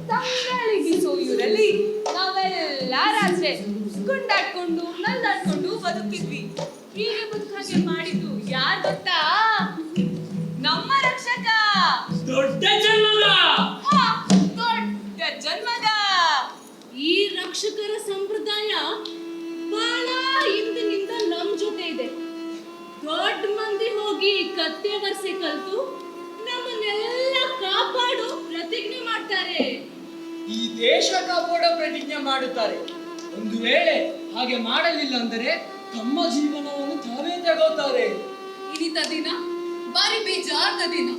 ತಂಗಳಿಗೆ ಸೋಯೂರಲ್ಲಿ ನಾವೆಲ್ಲ ರಾತ್ರಿ ಕುಂಡಾಡ್ಕೊಂಡು ನಲ್ದಾಡ್ಕೊಂಡು ಬದುಕಿದ್ವಿ. ಹೀಗೆ ಬದುಕಾಗೆ ಮಾಡಿದ್ದು ಯಾರ್ ಗೊತ್ತಾ? ನಮ್ಮ ರಕ್ಷಕ, ದೊಡ್ಡ ಜನ್ಮಗ. ದೊಡ್ಡ ಜನ್ಮಗ. ಈ ರಕ್ಷಕರ ಸಂಪ್ರದಾಯ ಬಹಳ ಹಿಂದಿನಿಂದ ನಮ್ ಜೊತೆ ಇದೆ. ದೊಡ್ಡ ಮಂದಿ ಹೋಗಿ ಕತ್ತೆ ವರ್ಸೆ ಕಲ್ತು ನಮ್ಮನ್ನೆಲ್ಲ ಕಾಪಾಡು ಪ್ರತಿಜ್ಞೆ ಮಾಡ್ತಾರೆ. ಈ ದೇಶ ಕಾಪಾಡೋ ಪ್ರತಿಜ್ಞೆ ಮಾಡುತ್ತಾರೆ. ಒಂದು ವೇಳೆ ಹಾಗೆ ಮಾಡಲಿಲ್ಲ ಅಂದರೆ ತಮ್ಮ ಜೀವನವನ್ನು ತಾವೇ ತಗೋತಾರೆ. ಇನಿತ ದಿನ ಬಾರಿ ಬೇಜಾರ್ದ ದಿನ.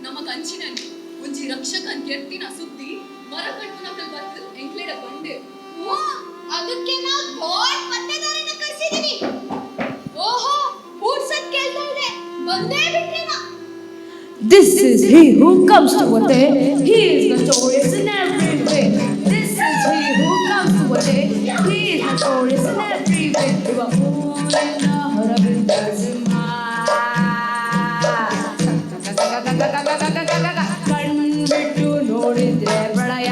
ನಮ್ಮ ಕಂಚಿನಲ್ಲಿ ಒಂಜಿ ರಕ್ಷಕನ್ ಕೆರ್ತಿನ ಸುದ್ದಿ ಮರ ಕಟ್ಟುನಕಲ್ ಬತ್ತು ಎಂಕ್ಲೆಡ ಬಂಡೆ. ಅದಕ್ಕೆ ನಾವು ದೊಡ್ಡ ಪತ್ತೆದಾರನ ಕರೆಸಿದೀವಿ. ಓಹೋ, ಪೂರ್ಸತ್ ಕೇಳ್ತಾ ಇದೆ, ಬಂದೇ ಬಿಟ್ರೇನಾ? This is he who comes to a day. He is notorious in every way. This is he who comes to a day. He is notorious in every way. You are fooling Aravinda Simha. ಕಣ್ಬಿಟ್ಟು ನೋಡಿದ್ರೆ ಪ್ರಳಯ,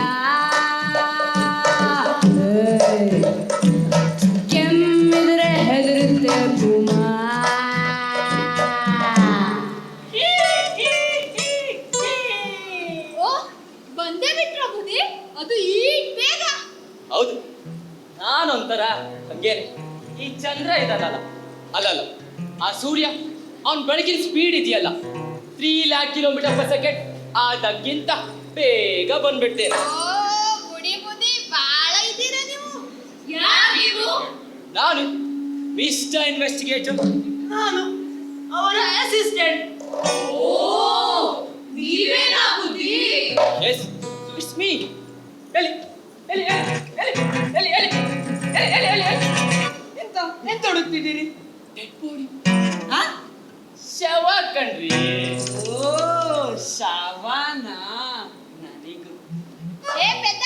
ಕೆಮ್ಮಿದ್ರೆ ಹೆದರುತ್ತೆ ಕುಮ. ಬಂದೇ ಬಿಟ್ರ ಬುದ್ಧಿ, ಅದು ಈ ಬೇಗ. ಹೌದು, ನಾನೊಂಥರ ಹಂಗೇನೆ. ಈ ಚಂದ್ರ ಇದನ್ನಲ್ಲ, ಅಲ್ಲಲ್ಲ, ಆ ಸೂರ್ಯ ಅವನ್ ಬೆಳಕಿನ ಸ್ಪೀಡ್ ಇದೆಯಲ್ಲ, 3 lakh km/s, ಅದಕ್ಕಿಂತ ಬೇಗ ಬಂದ್ಬಿಡ್ತೇನೆ. ಬುಡಿ ಬುದ್ಧಿ ಬಾಳ ಇದ್ದೀರ ನೀವು. ಯಾರು ನೀವು? ನಾನು ಮಿಸ್ಟರ್ ಇನ್ವೆಸ್ಟಿಗೇಟರ್. ನಾನು ಅವರ ಅಸಿಸ್ಟೆಂಟ್. ಓ, ನೀವೇನಾ ಬುದ್ಧಿ? Yes, it's me. ಎಲ್ಲಿ ಎಲ್ಲಿ ಎಲ್ಲಿ ಎಲ್ಲಿ ಎಲ್ಲಿ ಎಲ್ಲಿ ಎಲ್ಲಿ ಎಲ್ಲಿ ಎಲ್ಲಿ ಎಂತ ಎಂತ ಹುಡುಕ್ತಿದ್ದೀರಿ? ಡೆಡ್ ಬಾಡಿ, ಹಾ? ಶವ ಕಣ್ರಿ. ಓ, ಶವನ. ನನಗೂ ಏ ಪೆದ್ದ,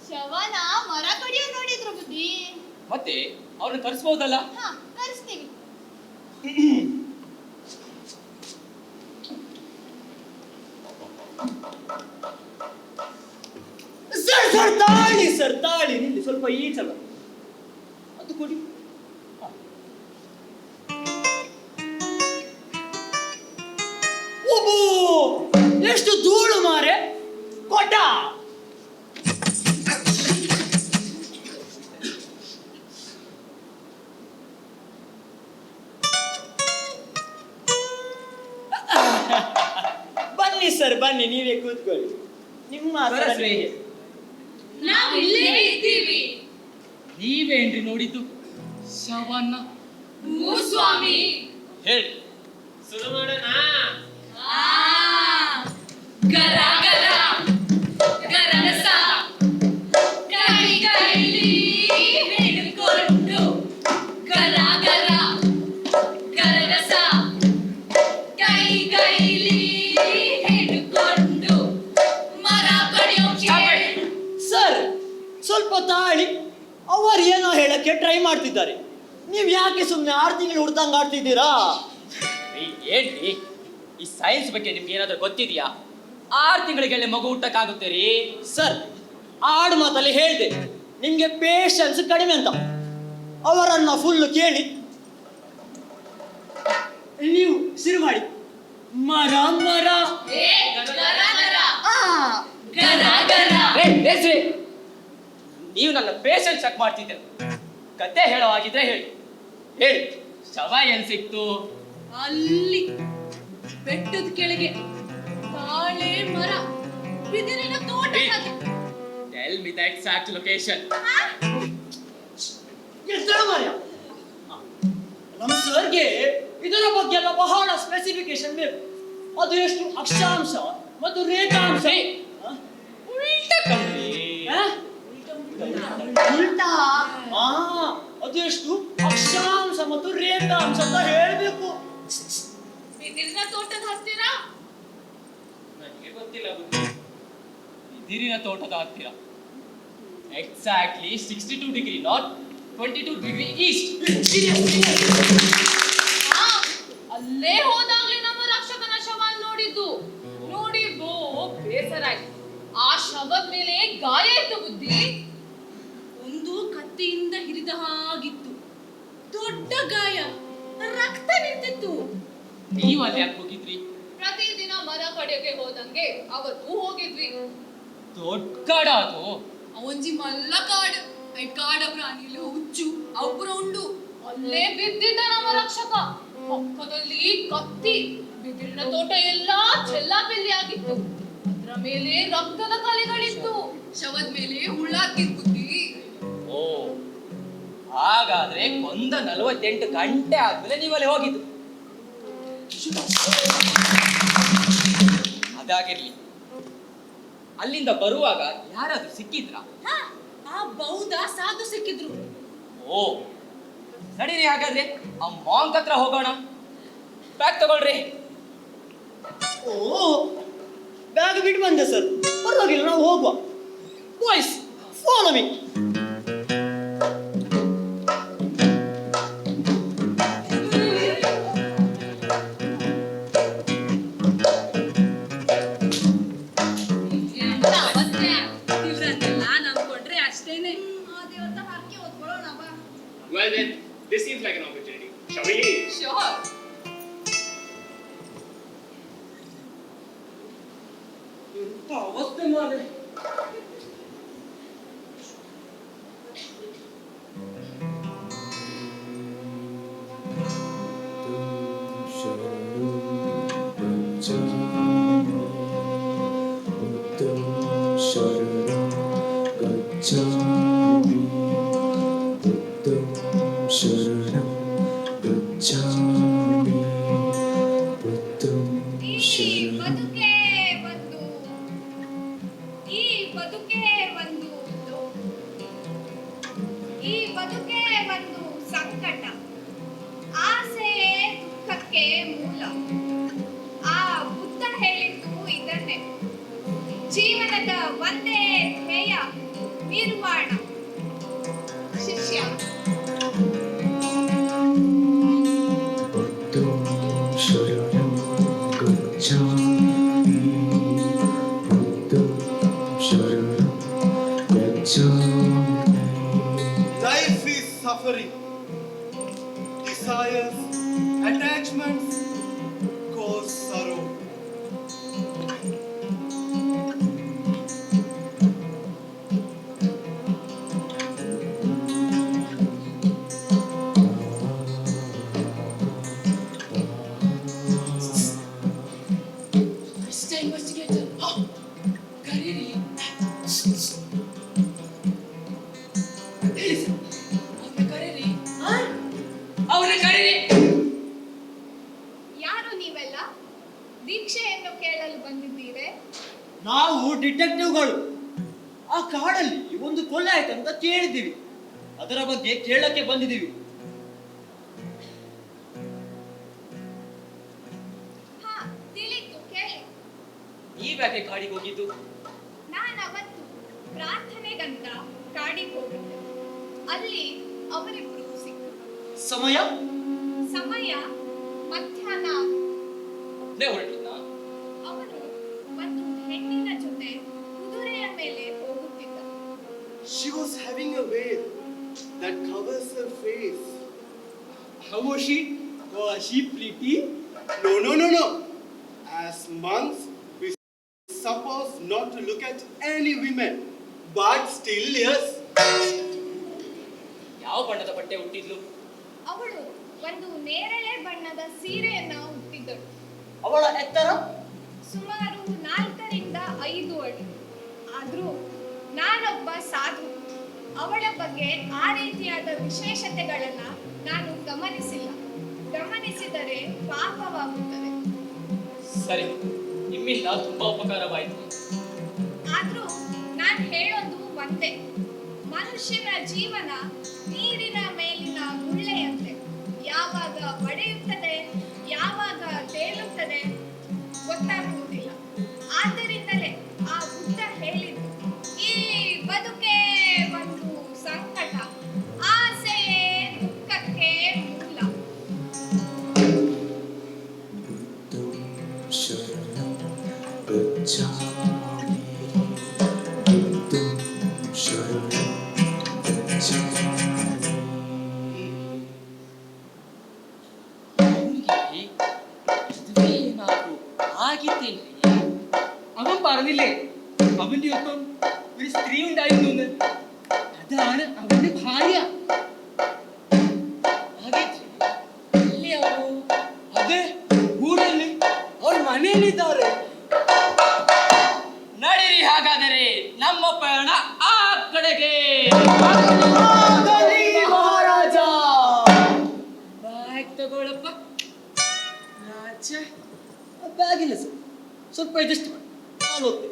ಶವನ ಮರ ಕಡಿಯೋ ನೋಡಿದ್ರು ಬುದ್ಧಿ. ಮತ್ತೆ ಅವ್ರನ್ನ ಕರೆಸ್ಬೋದಲ್ಲ? ಹಾ, ಕರೆಸ್ತೀವಿ. ಸರ್ ತಾಳಿ ನಿಲ್ಲಿ, ಸ್ವಲ್ಪ ಈಚಲ ಅದು ಕೊಡಿ. ಓಬೋ, ಎಷ್ಟು ಧೂಳು ಮಾರೆ. ಕೊಟ್ಟ ಬನ್ನಿ ಸರ್, ಬನ್ನಿ, ನೀವೇ ಕೂತ್ಕೊಳ್ಳಿ. ನಿಮ್ಮ ಸರಸ್ವತಿ, ನಾವು ಇಲ್ಲೇ ಇದ್ದೀವಿ. ನೀವೇನ್ರಿ ನೋಡಿದ್ದು ಶವನ್ನ? ಹ್ಞೂ ಸ್ವಾಮಿ. ಹೇಳಿ, ಶುರು ಮಾಡೋಣ. ಗರ ಗರ ಗರಗಸ ಕೈಗೈಲಿ ಹಿಡ್ಕೊಂಡು, ಗರ ಗರ ಗರಗಸ ಕೈಗೈಲಿ ಹಿಡ್ಕೊಂಡು ಮರ ಕಡಿಯೋಕೆ. ಸರ್, ಸ್ವಲ್ಪ ತಾಳಿ. ಅವರು ಏನೋ ಹೇಳಕ್ಕೆ ಟ್ರೈ ಮಾಡ್ತಿದ್ದಾರೆ. ನೀವು ಯಾಕೆ ಸುಮ್ಮನೆ 6 ತಿಂಗಳು ಹುಡ್ದಂಗೆ ಆಡ್ತಿದ್ದೀರಾ? ಏನ್ರಿ, ಈ ಸೈನ್ಸ್ ಬಗ್ಗೆ ನಿಮ್ಗೆ ಏನಾದ್ರೂ ಗೊತ್ತಿದೆಯಾ? 6 ತಿಂಗಳಿಗೆಲ್ಲ ಮಗು ಹುಟ್ಟಕ್ಕಾಗುತ್ತೆ ರೀ? ಸರ್, ಆಡು ಮಾತಲ್ಲಿ ಹೇಳಿದೆ ನಿಮಗೆ ಪೇಷನ್ಸ್ ಕಡಿಮೆ ಅಂತ. ಅವರನ್ನ ಫುಲ್ ಕೇಳಿ ನೀವು ಶುರು ಮಾಡಿ. ಮರ ಮರ ಏ ಗರ ಗರ ಗರ ಗರ. ನೀವು ನನ್ನ ಪೇಷನ್ಸ್ ಚೆಕ್ ಮಾಡ್ತಿದ್ದೆ. ಕತೆ ಹೇಳೋ ಹಾಗಿದ್ರೆ ಹೇಳಿ ಹೇಳಿ, ಶವ ಎಲ್ಲಿ ಸಿಕ್ತು? ಅಲ್ಲಿ ಬೆಟ್ಟದ ಕೆಳಗೆ ಬಾಳೆ ಮರ, ಬಿದಿರಿನ ತೋಟ. Tell me the exact location. ನಮ್ಮ ಸರ್ಗೆ ಇದರ ಬಗ್ಗೆ ಎಲ್ಲ ಬಹಳ ಸ್ಪೆಸಿಫಿಕೇಶನ್ ಬೇಕು. ಅದು ಎಷ್ಟು ಅಕ್ಷಾಂಶ ಮತ್ತು ರೇಖಾಂಶ. ಉಲ್ಟಾ ಕಣ್ರಿ. ಉಲ್ಟಾ? ಅದು ಎಷ್ಟು ಅಕ್ಷಾಂಶ ಮತ್ತು ರೇಖಾಂಶ ಅಂತ ಹೇಳ್ಬೇಕು. ಬಿದಿರಿನ ತೋಟದ ಹತ್ತಿರ. ನನಗೆ ಗೊತ್ತಿಲ್ಲ ಬುದ್ಧಿ. ಬಿದಿರಿನ ತೋಟದ ಹತ್ತಿರ exactly 62 degree north, 22 degree East. ಅಲ್ಲೇ ಹೋದಾಗ್ಲೇ ನಮ್ಮ ರಕ್ಷಕನ ಶವ ನೋಡಿದ್ದು. ನೋಡಿ ಬೇಸರ ಆಯ್ತು. ಆ ಶವದ ಮೇಲೆ ಗಾಯ ಇತ್ತು ಬುದ್ಧಿ. ಒಂದು ಕತ್ತಿಯಿಂದ ಹಿರಿದ ಹಾಗಿತ್ತು. ದೊಡ್ಡ ಗಾಯ, ರಕ್ತ ನಿಂತಿತ್ತು. ನೀವು ಅಲ್ಲಿ ಯಾಕೆ ಹೋಗಿದ್ರಿ? ಪ್ರತಿದಿನ ಮರ ಕಡೆಗೆ ಹೋದಂಗೆ ಅವತ್ತು ಹೋಗಿದ್ವಿ. ದೊಡ್ಡ ಕಾಡ ಅದು. ಒಂಜಿ ಮಲ್ಲ ಕಾಡು. ಐ ಕಾಡ ಪ್ರಾಣಿಲು ಹುಚ್ಚು ಅವ್ರ ಉಂಡು. ಅಲ್ಲೇ ಬಿದ್ದಿದ್ದ ನಮ್ಮ ರಕ್ಷಕ. ಪಕ್ಕದಲ್ಲಿ ಕತ್ತಿ. ಬಿದಿರಿನ ತೋಟ ಎಲ್ಲಾ ಚೆಲ್ಲಾಪಿಲ್ಲಿ ಆಗಿತ್ತು. ಅದ್ರ ಮೇಲೆ ರಕ್ತದ ಕಲೆಗಳಿತ್ತು. ಶವದ ಮೇಲೆ ಹುಳ ಹಾಕಿದ್ ಬುದ್ಧಿ. ಓ, ಹಾಗಾದ್ರೆ ಕೊಂದ 48 ಗಂಟೆ ಆದ್ಮೇಲೆ ನೀವಲ್ಲಿ ಹೋಗಿದ್ದು. ಅದಾಗಿರ್ಲಿ, ಅಲ್ಲಿಂದ ಬರುವಾಗ ಯಾರಾದ್ರೂ ಸಿಕ್ಕಿದ್ರಾ? ಹಾ, ಆ ಬೌದ್ಧ ಸಾಧು ಸಿಕ್ಕಿದ್ರು. ಓ, ನಡೀರಿ ಹಾಗಾದ್ರೆ ಆ ಮಾಂಕ್ ಹತ್ರ ಹೋಗೋಣ. ಬ್ಯಾಗ್ ತಗೊಳ್ರಿ. ಓ, ಬ್ಯಾಗ್ ಬಿಟ್ಟು ಬಂದೆ ಸರ್. ಪರವಾಗಿಲ್ಲ, ನಾವು ಹೋಗುವ. Boys, follow me. ಇವ್ರನ್ನೆಲ್ಲ ನಂಬ್ಕೊಂಡ್ರೆ ಅಷ್ಟೇನೆ. Well then, this seems like an opportunity. Shall we leave? Sure. ಎಂತ ಅವಸ್ಥೆ ಮಾರೆ. ಈ ಬದುಕೆ ಒಂದು ಸಂಕಟ, ಆಸೆಯೇ ದುಃಖಕ್ಕೆ ಮೂಲ. ಆ ಬುದ್ಧ ಹೇಳಿದ್ದು ಇದನ್ನೇ. ಜೀವನದ ಒಂದೇ ಧ್ಯೇಯ ನಿರ್ವಾಣ. ಶಿಷ್ಯ. Life is suffering. Desires, attachments cause sorrow. Stay investigator. ಕರೀರಿ. ಅವ್ರನ್ನ ಕರೀರಿ. ಯಾರು ನೀವೆಲ್ಲ? ದೀಕ್ಷೆಯನ್ನು ಕೇಳಲು ಬಂದಿದ್ದೀರೆ? ನಾವು ಡಿಟೆಕ್ಟಿವ್ಗಳು. ಆ ಕಾಡಲ್ಲಿ ಒಂದು ಕೊಲೆ ಆಯ್ತಂತ ಕೇಳಿದ್ದೀವಿ. ಅದರ ಬಗ್ಗೆ ಕೇಳಕ್ಕೆ ಬಂದಿದ್ದೀವಿ. ಹಾ, ತಿಳಿತು, ಕೇಳಿ. ನೀವ್ಯಾಕೆ ಕಾಡಿಗೆ ಹೋಗಿದ್ದು? ನಾನವತ್ತು ಪ್ರಾರ್ಥನೆಗಂತ ಕಾಡಿಗೆ ಹೋಗಿದ್ದೆ. ಅಲ್ಲಿ ಅವರಿಬ್ರು ಸಿಕ್ಕರು. ಸಮಯ ಸಮಯ ಮಧ್ಯಾಹ್ನ. ಒಬ್ನೇ ಹೊರಟಿದ್ನ? ಅವನು ಒಂದು ಹೆಣ್ಣಿನ ಜೊತೆ ಕುದುರೆಯ ಮೇಲೆ ಹೋಗುತ್ತಿದ್ದ. She was having a veil that covers her face. How was she? Was she pretty? No. As monks, we supposed not to look at any women. But still, yes. ಯಾವ ಬಣ್ಣದ ಬಟ್ಟೆ ಹುಟ್ಟಿದ್ಲು? ಅವಳು ಒಂದು ನೇರಳೆ ಬಣ್ಣದ ಸೀರೆಯನ್ನ ಉಟ್ಟಿದ್ದಳು. ಅವಳ ಎತ್ತರ ಸುಮಾರು 4 ರಿಂದ 5 ಅಡಿ. ಆದ್ರೂ ನಾನೊಬ್ಬ ಸಾಧು. ಅವಳ ಬಗ್ಗೆ ಆ ರೀತಿಯಾದ ವಿಶೇಷತೆಗಳನ್ನ ನಾನು ಗಮನಿಸಿಲ್ಲ. ಗಮನಿಸಿದರೆ ಪಾಪವಾಗುತ್ತದೆ. ಸರಿ, ನಿಮ್ಮಿಂದ ತುಂಬಾ ಉಪಕಾರವಾಯಿತು. ಆದ್ರೂ ನಾನು ಹೇಳೋದು ಒಂದೇ. ಮನುಷ್ಯನ ಜೀವನ ನೀರಿನ ಮೇಲಿನ ಗುಳ್ಳೆಯಂತೆ. ಯಾವಾಗ ಒಡೆಯುತ್ತದೆ, ಯಾವಾಗ ತೇಲುತ್ತದೆ ಗೊತ್ತಾಗುವುದಿಲ್ಲ. ಆದ್ದರಿಂದಲೇ ಆ ಬುದ್ಧ ಹೇಳಿದ್ದು, ಈ ಬದುಕೆ ಒಂದು ಸಂಕಟ, ಆಸೆಯೇ ದುಃಖಕ್ಕೆ ಮೂಲ. ഒരു സ്ത്രീ ഉണ്ടായിരുന്നു. അതാണ് അവന്റെ ഭാര്യ. ಅದೇ ಊರಲ್ಲಿ ಅವ್ರ ಮನೆಯಲ್ಲಿದ್ದಾರೆ. ನಡೀರಿ ಹಾಗಾದರೆ ನಮ್ಮ ಪಯಣ ಆ ಕಡೆಗೆ. ಮಹಾರಾಜ ಬ್ಯಾಗ್ ತಗೊಳಪ್ಪ. ರಾಜ ಬ್ಯಾಗಿಲ್ಲ ಸರ್, ಸ್ವಲ್ಪ ಅಡ್ಜಸ್ಟ್ ಮಾಡಿ, ನಾನು ಹೋಗ್ತೇನೆ.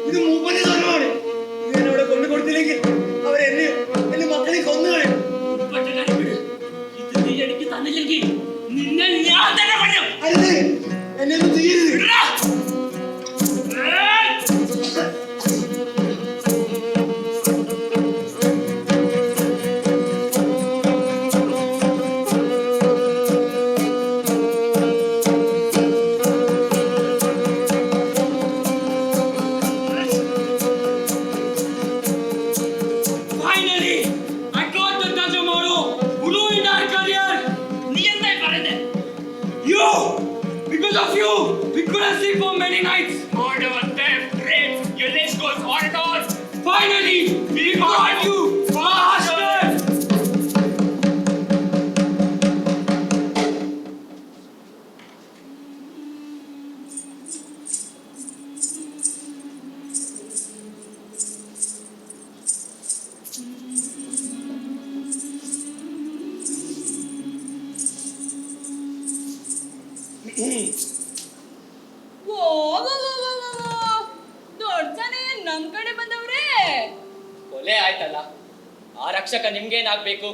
ഇത് മൂപ്പനെ സ്വർണ്ണമാണ്. ഇതിനവിടെ കൊണ്ടു കൊടുത്തില്ലെങ്കിൽ അവരെന്നെയും എന്റെ മക്കളെയും കൊന്നുകളയും. അരുത്, എന്നെ ഒന്നും ചെയ്യരുത്. Because of you, we couldn't sleep for many nights. Murder, theft, rape, your list goes on and on. Finally, we got you, bastard! ದೊಡ್ಡನೆ ನಮ್ ಕಡೆ ಬಂದವ್ರೆ. ಕೊಲೆ ಆಯ್ತಲ್ಲ, ಆ ರಕ್ಷಕ ನಿಮ್ಗೇನಾಗ್ಬೇಕು?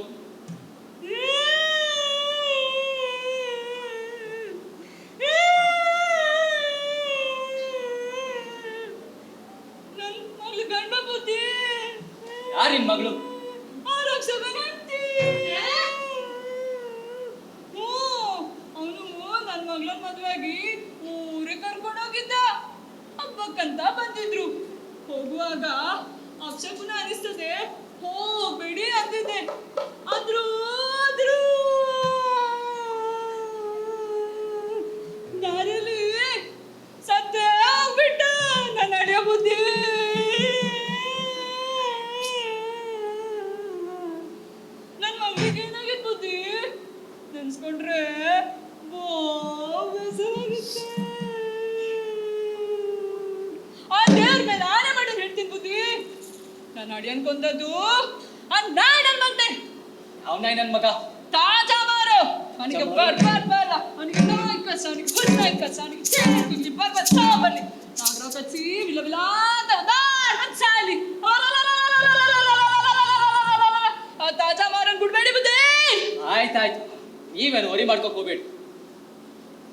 ನನ್ ಮಗಳು ಗಂಡ ಬುದ್ಧಿ. ಯಾರಿನ್ ಮಗಳು? ಆ ರಕ್ಷಕನ ಹೆಂಡ್ತಿ. ಅವನು ನನ್ ಮಗಳನ್ನ ಮದುವೆಯಾಗಿ ಊರಿಗೆ ಕರ್ಕೊಂಡೋಗಿದ್ದ. ಹಬ್ಬಕ್ಕಂತ ಬಂದಿದ್ರು. ಹೋಗುವಾಗ ಅಪಶಕುನ ಅನಿಸ್ತದೆ, ಹೋಗ್ಬೇಡಿ ಅಂದಿದ್ದೆ. ಆದ್ರೂ ದಾರಿಯಲ್ಲಿ ಸತ್ತೇ ಹೋಗ್ಬಿಟ್ಟ ನನ್ನ ನಡೆಯೋ ಬುದ್ಧಿ. ನನ್ ಮಗಳಿಗೆ ಏನಾಗಿದ್ ಬುದ್ಧಿ ನೆನ್ಸ್ಕೊಂಡ್ರೆ ಬೇಸರಾಗುತ್ತೆ. ಆ ದೇವ್ರ ಮೇಲೆ ಆನೆ ಮಾಡೋದು ಹೇಳ್ತೀನಿ ಬುದ್ಧಿ. ನಾನು ಅಡಿ ಅನ್ಕೊಂಡದ್ದು ಆ ನಾಯಿ ನನ್ ಮಗ್ನೆ. ಅವನಾಯ್ ನನ್ ಮಗ ತಾಜಾ ಮಾರು. ಅವನಿಗೆ ಬರ್ಬಾರ್ದಲ್ಲ, ಅವನಿಗೆ ನಾಯಿ ಕಸ, ಅವನಿಗೆ ಗುನ್ನಾಯಿ ಕಸ, ಅವನಿಗೆ ಚೇಳಿ ಬರ್ಬಾರ್ದು ಸಾಬಲ್ಲಿ ನಾಗರಾವ್ ಕಚ್ಚಿ ವಿಲ ವಿಲ ಅಂತ ಸಾಲಿ. ಆ ತಾಜಾ ಮಾರನ್ ಬಿಡ್ಬೇಡಿ ಬುದ್ಧಿ. ಆಯ್ತಾಯ್ತು, ನೀವೇನು ವರಿ ಮಾಡ್ಕೋಕ್ ಹೋಗ್ಬೇಡಿ.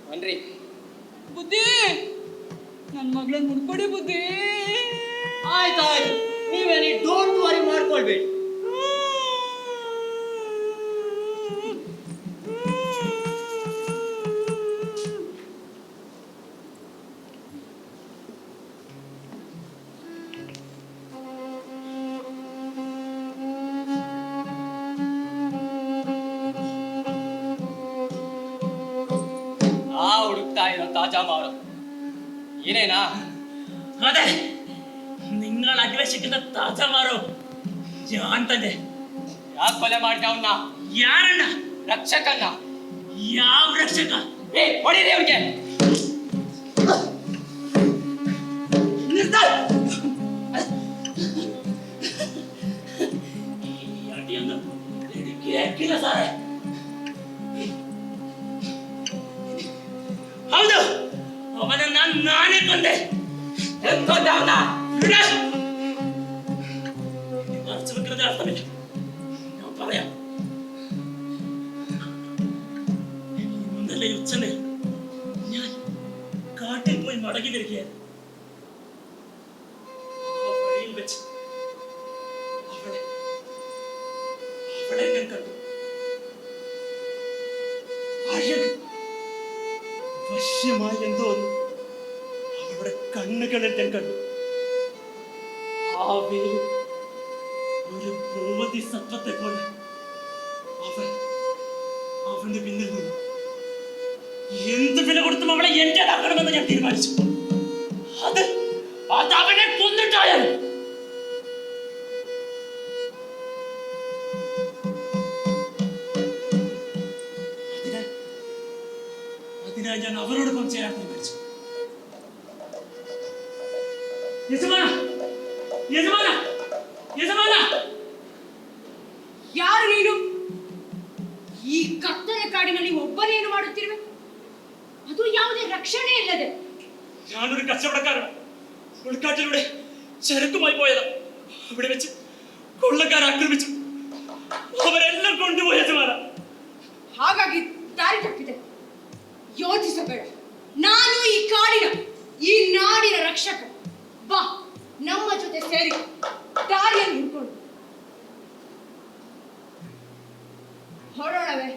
ಬನ್ರಿ ಬುದ್ಧಿ, ನನ್ ಮಗಳನ್ನ ಮುಡ್ಕೊಡಿ ಬುದ್ಧಿ. ಆಯ್ತಾಯ್ತು, ನೀವೇನಿ ಡೋಂಟ್ ವರಿ ಮಾಡ್ಕೊಳ್ಬೇಡಿ. ಹುಡುಕ್ತಾ ಇರೋ ತಾಜಾ ಮಾರು ಏನೇನಾ? ಅದೇ നിങ്ങൾ അന്വേഷിക്കുന്ന താജമാരോ ഞാൻ തന്നെ. ಯಾಕೆ ಕೊಲೆ ಮಾಡ್ದೆ ಅವನ್ನ? ಯಾರಣ್ಣ? ರಕ್ಷಕನ್ನ. ಯಾವ ರಕ್ಷಕ? ಹೊಡೀರಿ ಅವ್ರಿಗೆ. ಅಡಿಯನ್ನು ಕೇಳಿಲ್ಲ ಸಾರೆ. ಹೌದು, ಅವನನ್ನ ನಾನೇ ಕೊಂದೆ. ಕೊಂದವನ മറച്ചു വെക്കുന്നത് അർത്ഥമില്ല. ഞാൻ പറയാം. ഇന്നലെ ഉച്ചനെ ഞാൻ കാട്ടിൽ പോയി മടങ്ങി വരികയായിരുന്നു. ആ വഴിയിൽ വെച്ച് അവളെ ഞാൻ കണ്ടു. അഴക് വശ്യമായി എന്തോ അവളുടെ കണ്ണുകളിൽ ഞാൻ കണ്ടു. ആ വേല് ഒരു ഭൂവതി സത്വത്തെ പോലെ അവന്റെ പിന്നിൽ നിന്നു. എന്ത് വില കൊടുത്തും അവളെ എന്റേതാക്കണമെന്ന് ഞാൻ തീരുമാനിച്ചു. അത് അവനെ കൊന്നിട്ടായാലും. അതിനാൽ ഞാൻ അവരോടൊപ്പം ചേരാൻ തീരുമാനിച്ചു. യജമാന, യജമാന, യജമാന, ಯಾರು ನೀನು? ಈ ಕತ್ತಲೆ ಕಾಡಿನಲ್ಲಿ ಒಬ್ಬನೇನು ಮಾಡುತ್ತಿರುವೆ? ಅದು ಯಾವುದೇ ರಕ್ಷಣೆ ಇಲ್ಲದೆ. ഞാനൊരു കച്ചവടക്കാരൻ. ഉൾക്കാറ്റിലൂടെ ചരക്കുമായി പോയതാ. അവിടെ വെച്ച് കൊള്ളക്കാർ ആക്രമിച്ചു. അവരെല്ലാം കൊണ്ടുപോയ യജമാന. ಹಾಗಾಗಿ ದಾರಿ ತಪ್ಪಿದೆ. ಯೋಚಿಸಬೇಡ. ನಾನು ಈ ಕಾಡಿನ, ಈ ನಾಡಿನ ರಕ್ಷಕ. ಬಾ, ನಮ್ಮ ಜೊತೆ ಸೇರಿ ದಾರಿಯನ್ನು ಹಿಡ್ಕೊಂಡು ಹೊರಡವೆ.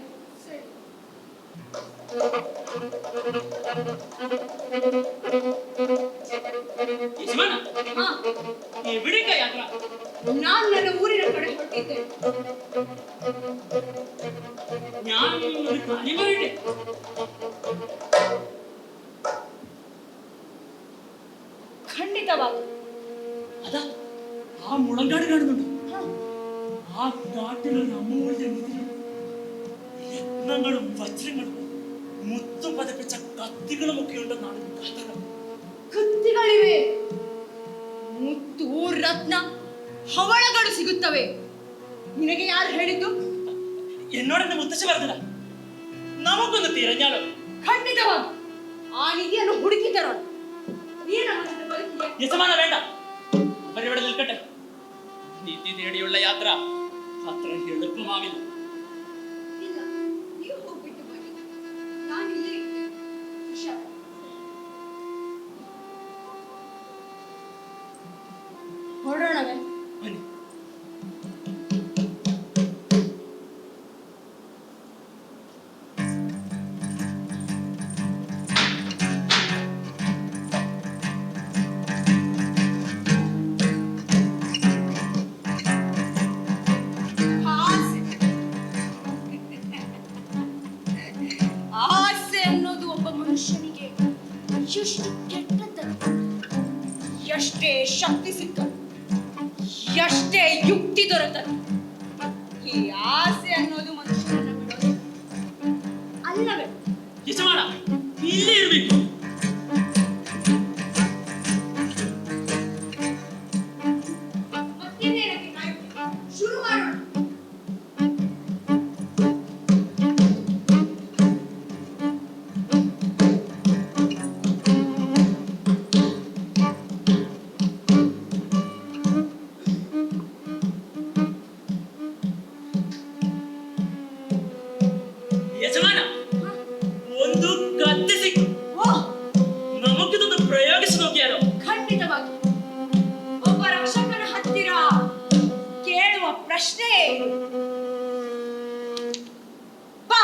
യജമാന, ಹಾ, എവിടേക്കാ യാത്ര? ನಾನು ನನ್ನ ಊರಿನ ಕಡೆ ಹೊರಟಿದ್ದೆ. ഞാൻ ഒരു കാര്യം പറയട്ടെ. ಖಂಡಿತವಾಗಿ. അതാ ആ മുളങ്കാട് കാണുന്നുണ്ടോ? ആ കാട്ടിലൊരു അമൂല്യ നിധിയും രത്നങ്ങളും വജ്രങ്ങളും മുത്തും പതിപ്പിച്ച കത്തികളും ഒക്കെ ഉണ്ടെന്നാണ് കഥ. ಕತ್ತಿಗಳಿವೆ, ಮುತ್ತು, ರತ್ನ, ಹವಳಗಳು ಸಿಗುತ್ತವೆ. ನಿನಗೆ ಯಾರು ಹೇಳಿದ್ದು? എന്നോട് എന്റെ മുത്തശ്ശി പറഞ്ഞതാ. നമുക്കൊന്ന് തിരഞ്ഞാലോ? ಖಂಡಿತವಾಗಿ ಆ ನಿಧಿಯನ್ನು ಹುಡುಕಿ ತರೋಣ. ನೀನು ನಮ್ಮ ಜೊತೆ ಬರುತ್ತೀಯಾ? യജമാന വേണ്ട, അവരിവിടെ നിൽക്കട്ടെ. നിധി തേടിയുള്ള യാത്ര അത്ര എളുപ്പമാവില്ല. ಇಲ್ಲ, ನೀವು ಹೋಗ್ಬಿಟ್ಟು ಬನ್ನಿ. ನಾನು ಇಲ್ಲಿ ಹುಷಾರು. ಹೊರಡೋಣವೇ? ಬನ್ನಿ. ಆಸೆ ಅನ್ನೋದು ಒಬ್ಬ ಮನುಷ್ಯನಿಗೆ ಎಷ್ಟು ಕೆಟ್ಟದ್ದು. ಎಷ್ಟೇ ಶಕ್ತಿ ಸಿಕ್ಕರು, ಎಷ್ಟೇ ಯುಕ್ತಿ ದೊರೆತರು, ಈ ಆಸೆ ಅನ್ನೋದು ಮನುಷ್ಯನನ್ನು ಬಿಡೋದು ಅಲ್ಲವೇ? യജമാന, ഇല്ലേ ഇರಬೇಕು. ಮತ್ತಿನ್ನೇನಕ್ಕೆ ಕಾಯುತ್ತೀರಿ? ಶುರು ಮಾಡೋಣ. യജമാന, ಒಂದು ಕತ್ತಿ ಸಿಕ್ಕು. ಓ, നമുക്കിതൊന്ന് പ്രയോഗിച്ചു നോക്കിയാലോ? ಖಂಡಿತವಾಗಿ. ಒಬ್ಬ ರಕ್ಷಕನ ಹತ್ತಿರ ಕೇಳುವ ಪ್ರಶ್ನೆ ಬಾ.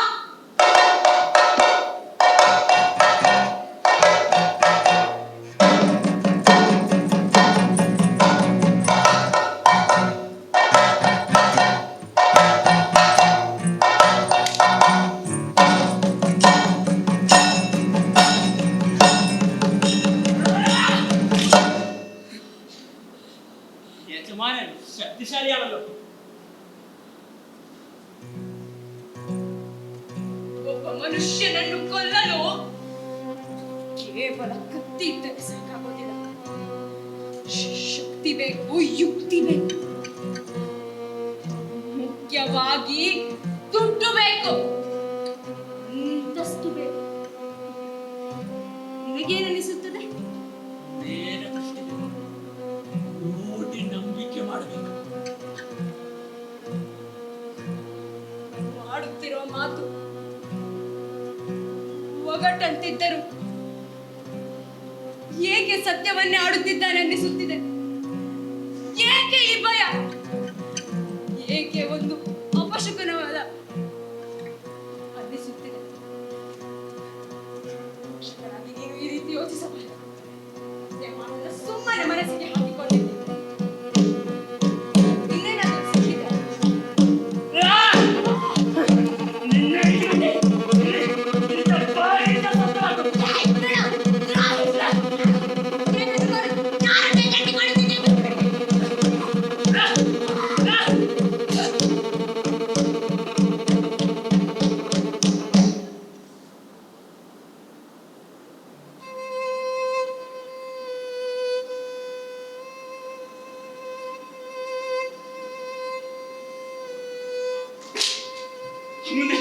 യജമാനൻ ശക്തിശാലിയാണല്ലോ. ಒಬ್ಬ ಮನುಷ್ಯನನ್ನು ಕೊಲ್ಲಲು ಕೇವಲ ಕತ್ತಿ ಇದ್ದರೆ ಸಾಕಾಗೋದಿಲ್ಲ. ಶಕ್ತಿ ಬೇಕು, ಯುಕ್ತಿ ಬೇಕು, ಮುಖ್ಯವಾಗಿ ದುಡ್ಡು ಬೇಕು, ಅಂತಸ್ತು ಬೇಕು. ನಿನಗೇನನಿಸುತ್ತದೆ? നേരെ ദൃഷ്ടി ಮಾಡುತ್ತಿದ್ದರು ಏಕೆ ಸತ್ಯವನ್ನೇ ಆಡುತ್ತಿದ್ದಾನೆ ಅನ್ನಿಸುತ್ತಿದೆ. ಏಕೆ ಈ ಭಯ? ಏಕೆ ಒಂದು ಅಪಶಕುನವಾದ ಅನ್ನಿಸುತ್ತಿದೆ. ಶಿಕ್ಷಕರಾಗಿ ನೀನು ಈ ರೀತಿ ಯೋಚಿಸಬಾರದು. ಸುಮ್ಮನೆ ಮನಸ್ಸಿಗೆ ಹಾಕಿಕೊಂಡಿದ್ದೆ. ಇನ್ನೇನಾದರೂ ಸಿಕ್ಕಿದೆ? മുന്നേ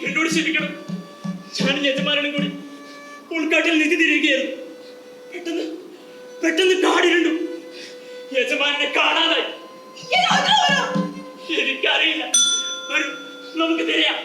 എന്നോട് ക്ഷമിക്കണം. ഞാൻ യജമാനനും കൂടി ഉൾക്കാട്ടിൽ നിധി തിരികെയായിരുന്നു. പെട്ടെന്ന് കാടിരുണ്ടു. യജമാനെ കാണാതായി. എനിക്കറിയില്ല. വരൂ, നമുക്ക് തിരയാം.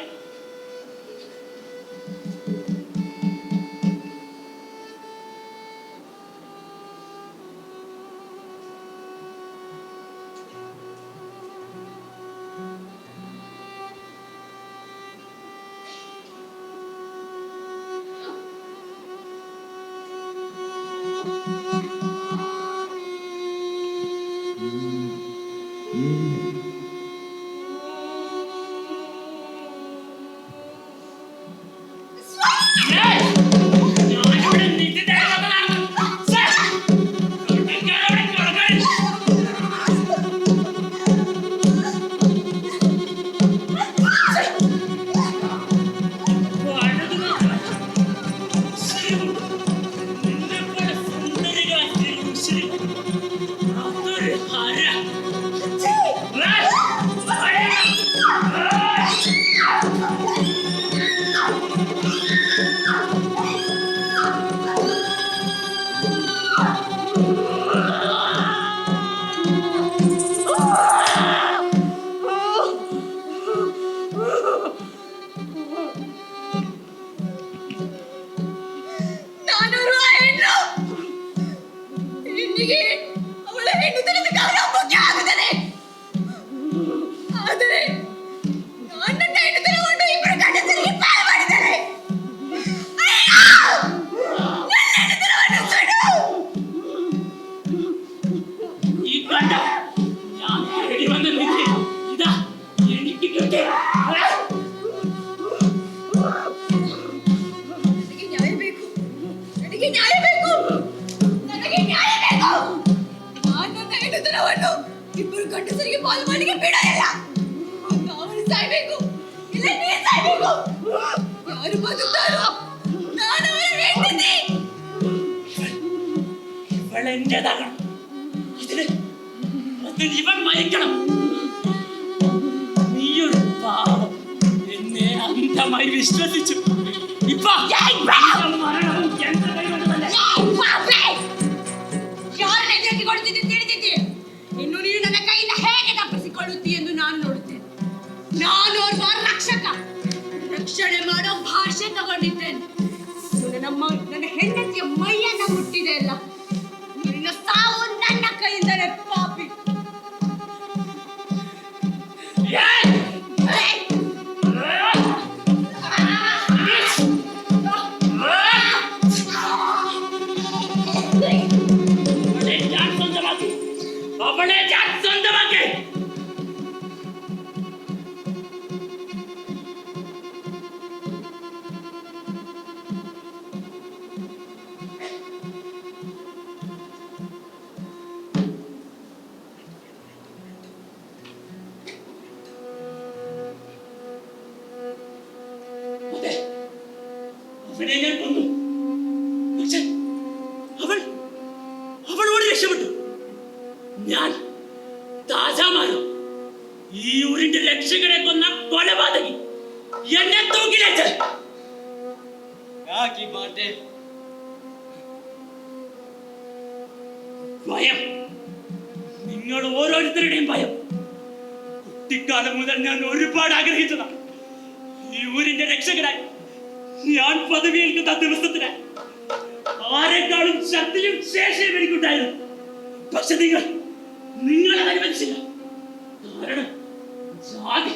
ಇಬ್ಬರು ಗಂಡಸರಿಗೆ ಪಾಲು ಮಾಡಿಗೆ ಬಿಡಲಿಲ್ಲ. ಅವನು ಸಾಯ್ಬೇಕು, ಇಲ್ಲ ನೀನು ಸಾಯ್ಬೇಕು. ಯಾರು ಬದುಕ್ತಾರೋ ನಾನು ಅವರನ್ನು ಹೇಳ್ತೀನಿ. ഇവളെന്റേതാകണം. ഇതിന് ഇവൻ മരിക്കണം. നീയൊരു പാവം എന്നെ അന്ധമായി വിശ്വസിച്ചു. ഇപ്പൊ മരണവും എന്റെ കൈകൊണ്ടല്ല. ಯಾರನ್ನ ಎದುರಿಸಿಕೊಳ್ಳುತ್ತಿದ್ದೆ ತಿಳಿದಿದ್ದೆ. ಇನ್ನು ನೀನು ನನ್ನ ಕೈಯಿಂದ ಹೇಗೆ ತಪ್ಪಿಸಿಕೊಳ್ಳುತ್ತಿ ಎಂದು ನಾನು ನೋಡುತ್ತೇನೆ. ನಾನು ಓರ್ವ ರಕ್ಷಕ, ರಕ್ಷಣೆ ಮಾಡೋ ಭಾಷೆ ತಗೊಂಡಿದ್ದೇನೆ. ನನ್ನ ಹೆಂಡತಿಯ ಮೈಯನ್ನ ಮುಟ್ಟಿದೆ ಅಲ್ಲ, ನಿನ್ನ ಸಾವು ನನ್ನ ಕೈಯಿಂದಲೇ ಪಾಪಿ. അവളെ ഞാൻ സ്വന്തമാക്കി. അവനെ ഞാൻ കൊന്നു. പക്ഷെ അവളോട് രക്ഷപ്പെട്ടു. ഞാൻ താജാമാരോ ഈ ഊരിന്റെ രക്ഷകനെ കൊന്ന കൊലപാതകി എന്നെ തൂക്കിലേറ്റ്. ഭയം, നിങ്ങൾ ഓരോരുത്തരുടെയും ഭയം. കുട്ടിക്കാലം മുതൽ ഞാൻ ഒരുപാട് ആഗ്രഹിച്ചതാണ് ഈ ഊരിന്റെ രക്ഷകനായി ഞാൻ പദവി ഏൽക്കുന്ന ദിവസത്തിന് ആരെക്കാളും ശക്തിയും ശേഷിയും എനിക്കുണ്ടായിരുന്നു. പക്ഷെ നിങ്ങളെ അനുവദിച്ചില്ല. കാരണം ജാതി,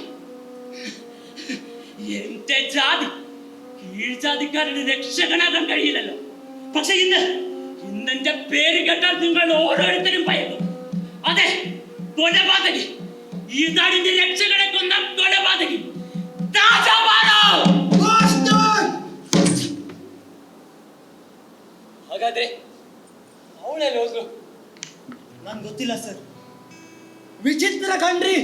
എന്റെ ജാതി കീഴ്ജാതിക്കാരുടെ രക്ഷകനാകാൻ കഴിയില്ലല്ലോ. പക്ഷെ ഇന്നെന്റെ പേര് കേട്ടാൽ നിങ്ങൾ ഓരോരുത്തരും ഭയക്കും. അതെ, കൊലപാതകി, ഈ നാടിന്റെ രക്ഷകനെ കൊന്ന കൊലപാതകി ಹಾಗಾದ್ರೆ ಅವಳೆಲ್ಲ ಹೋದ್ರು? ನನ್ಗೆ ಗೊತ್ತಿಲ್ಲ ಸರ್. ವಿಚಿತ್ರ ಕಣ್ರಿ.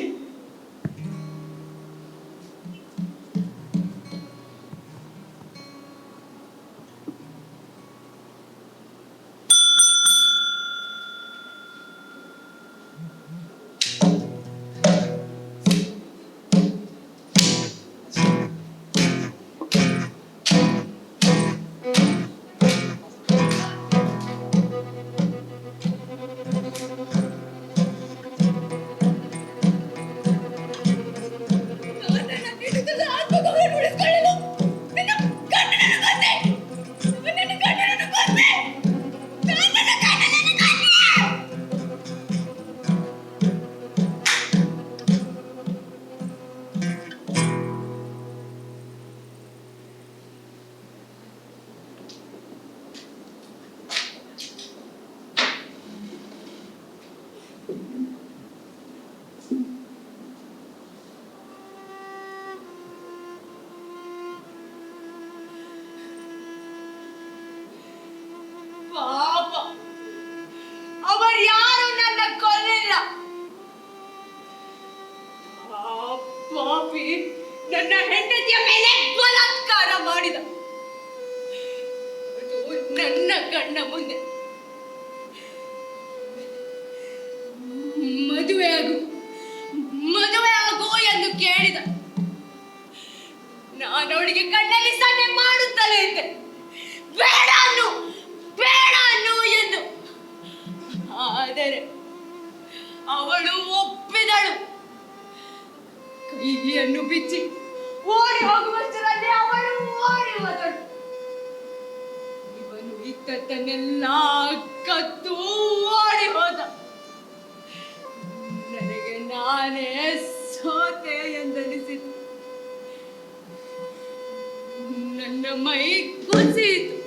ಪಾಪ, ಅವರ್ಯಾರು ನನ್ನ ಕೊಲ್ಲಿಲ್ಲ. ಆ ಪಾಪಿ ನನ್ನ ಹೆಂಡತಿಯ ಮೇಲೆ ಬಲಾತ್ಕಾರ ಮಾಡಿದ. ಅದು ನನ್ನ ಕಣ್ಣ ಮುಂದೆ. ಮದುವೆ ಆಗು ಎಂದು ಕೇಳಿದ. ನಾನು ಅವಳಿಗೆ ಕಣ್ಣಲ್ಲಿ ಸನ್ನೆ ಮಾಡುತ್ತಲೇ ಇದ್ದೆ, ಬೇಡ ಅನ್ನು ಎಂದು. ಆದರೆ ಅವಳು ಒಪ್ಪಿದಳು. ಕೈಯನ್ನು ಬಿಚ್ಚಿ ಓಡಿ ಹೋಗುವಷ್ಟರಲ್ಲಿ ಅವಳು ಓಡಿ ಹೋದಳು. ಇವನು ಇದ್ದದ್ದನ್ನೆಲ್ಲ ಕತ್ತು ಓಡಿ ಹೋದ. ನನಗೆ ನಾನೇ ಸೋತೆ ಎಂದನಿಸಿತು. ನನ್ನ ಮೈ ಕುಸಿಯಿತು.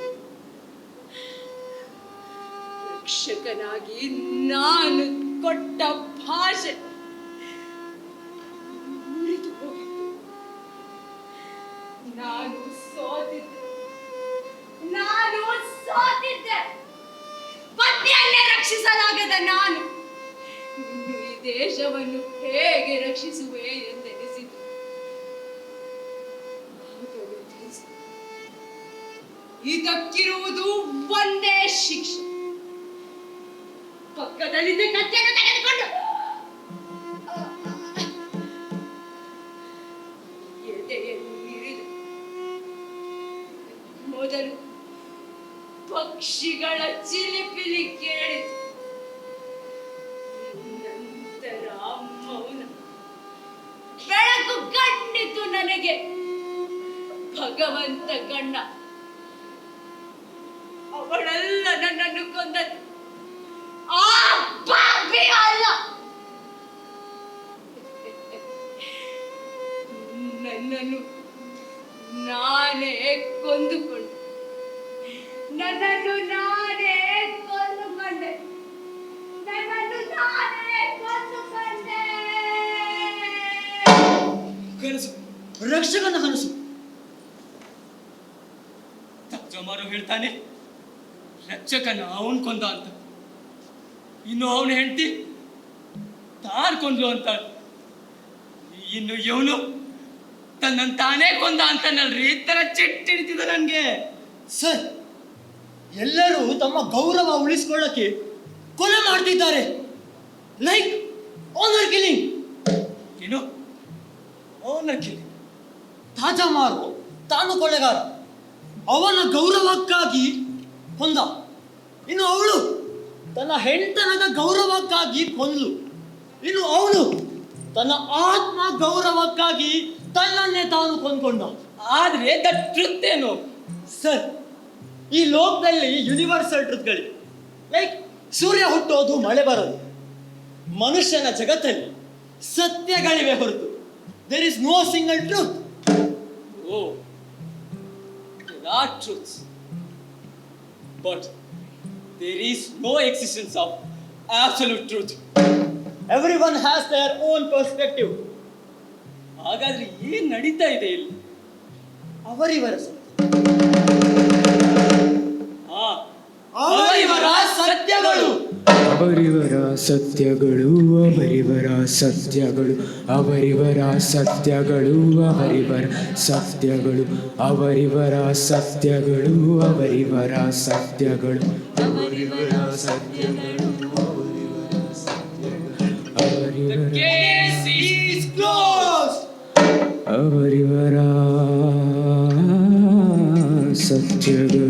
ರಕ್ಷಕನಾಗಿ ನಾನು ಕೊಟ್ಟ ಭಾಷೆ ಮುರಿದು ಹೋಗಿತ್ತು. ನಾನು ಸೋತಿದ್ದೆ. ಪತ್ನಿಯನ್ನೇ ರಕ್ಷಿಸಲಾಗದ ನಾನು ಇನ್ನು ಈ ದೇಶವನ್ನು ಹೇಗೆ ರಕ್ಷಿಸುವೆ ಎಂದೆನಿಸಿತು. ಇದಕ್ಕಿರುವುದು ಒಂದೇ ಶಿಕ್ಷೆ. ಪಕ್ಕದಲ್ಲಿದ್ದ ಕತ್ತೆಯನ್ನು ತೆಗೆದುಕೊಂಡು ಎದೆಯನ್ನು ಇರಿದು ಮೊದಲು ಪಕ್ಷಿಗಳ ಚಿಲಿಪಿಲಿ ಕೇಳಿತು. ನಂತರ ಮೌನ. ಬೆಳಕು ಕಂಡಿತು ನನಗೆ. ಭಗವಂತ ಕಂಡ. ಅವಳೆಲ್ಲ ನನ್ನನ್ನು ಕೊಂದದ್ದು. ಆ ಪಾಪಿ ಅಲ್ಲ, ನನ್ನನ್ನು ನಾನೇ ಕೊಂದುಕೊಂಡೆ. ಕನಸು, ರಕ್ಷಕನ ಕನಸು. ತಾಜಮಾರು ಹೇಳ್ತಾನೆ ರಕ್ಷಕನ ಅವನ್ ಕೊಂದ ಅಂತ. ಇನ್ನು ಅವನ ಹೆಂಡತಿ ತಾನು ಕೊಂದ್ಲು ಅಂತ. ಇನ್ನು ಇವನು ತನ್ನನ್ನು ತಾನೇ ಕೊಂದ ಅಂತನಲ್ರಿ. ಈ ತರ ಚಿಟ್ಟಿಡ್ತಿದ್ದ ನನ್ಗೆ. ಸರ್, ಎಲ್ಲರೂ ತಮ್ಮ ಗೌರವ ಉಳಿಸಿಕೊಳ್ಳಕ್ಕೆ ಕೊಲೆ ಮಾಡ್ತಿದ್ದಾರೆ. Like honour killing. ಏನು ಆನರ್ ಕಿಲ್ಲಿಂಗ್? ತಾಜಮಾರು ತಾನು ಕೊಲೆಗಾರ, ಅವನ ಗೌರವಕ್ಕಾಗಿ ಕೊಂದ. ಇನ್ನು ಅವಳು ತನ್ನ ಹೆಂಡತನದ ಗೌರವಕ್ಕಾಗಿ ಕೊಂದ್ಲು. ಇನ್ನು ಅವನು ತನ್ನ ಆತ್ಮ ಗೌರವಕ್ಕಾಗಿ ತನ್ನನ್ನೇ ತಾನು ಕೊಂದ್ಕೊಂಡ. ಆದ್ರೆ ದ ಟ್ರುತ್ ಏನು? ಸರ್, ಈ ಲೋಕದಲ್ಲಿ ಯೂನಿವರ್ಸಲ್ ಟ್ರೂತ್ಗಳಿವೆ. ಲೈಕ್ ಸೂರ್ಯ ಹುಟ್ಟೋದು, ಮಳೆ ಬರೋದು. ಮನುಷ್ಯನ ಜಗತ್ತಲ್ಲಿ ಸತ್ಯಗಳಿವೆ ಹೊರತು there is no single truth. Oh, there are truths, but there is no existence of absolute truth. Everyone has their own perspective. ಹಾಗಾದ್ರೆ ಏನ್ ನಡೀತಾ ಇದೆ ಇಲ್ಲಿ? ಅವರಿವರ ಸತ್ಯ. ಹಾ, ಅವರಿವರ ಸತ್ಯಗಳು. ಅವರಿವರ ಸತ್ಯಗಳು, ಅವರಿವರ ಸತ್ಯಗಳು, ಅವರಿವರ ಸತ್ಯಗಳು, ಅವರಿವರ ಸತ್ಯಗಳು, ಅವರಿವರ ಸತ್ಯಗಳು, ಅವರಿವರ ಸತ್ಯಗಳು, ಅವರಿವರ ಸತ್ಯಗಳು, the case is Closed. ಅವರಿವರ ಸತ್ಯಗಳು.